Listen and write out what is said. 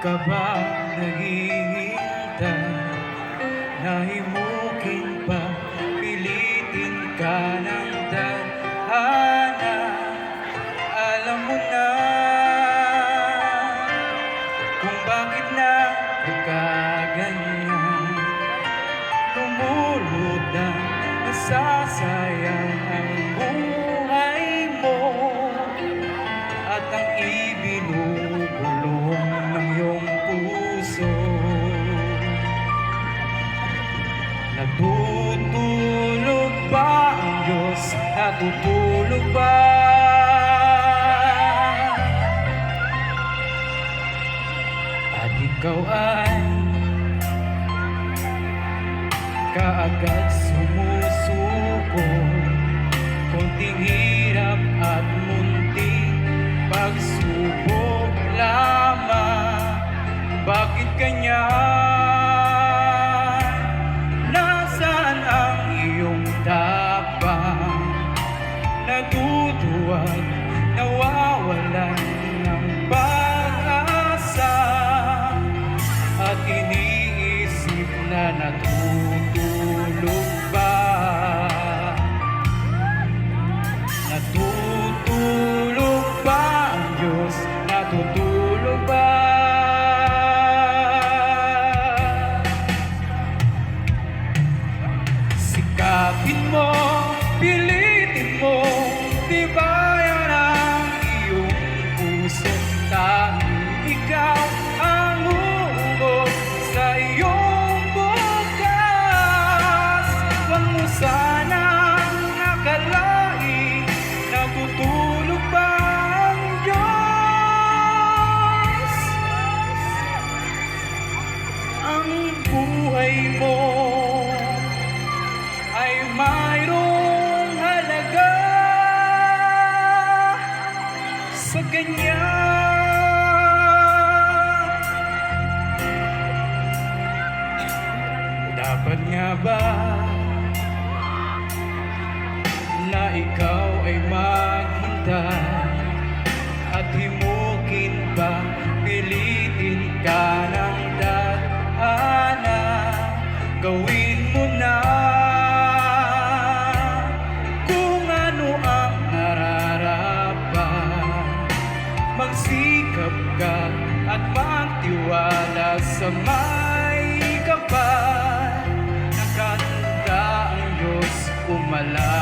ka ba naghihintay? Nahimukin pa, pilitin ka ng tadhana. Alam mo na kung bakit nagkaganyan. Lumulod na nasasayang ang buhay mo at ang ibinubulong ng iyong puso. Natutulog ba ang Diyos? Natutulog ba? At ikaw ay kaagad sumusuko, konting hirap at munting pagsubok lamang. Bakit ganyan? Nasaan ang iyong tapang? Naduduwag, nawawalan ng pag-asa, at iniisip na natutulog ba? Natutulog ba ang Diyos? Natutulog ba? Sikapin mo, pilitin mo, tibayan ang iyong puso. Tanging ikaw ang uubog sa iyong bukas. Huwag mo sanang akalain natutulog ba ang Diyos. Ang buhay mo ay mayroong halaga sa ganyan. Dapat nga ba na ikaw ay maghintay at himukin pa, pilitin ka ng tadhana? Gawin mo na kung ano ang nararapat. Magsikap ka at magtiwala sa may kapal. Nakatanda ang Diyos umala.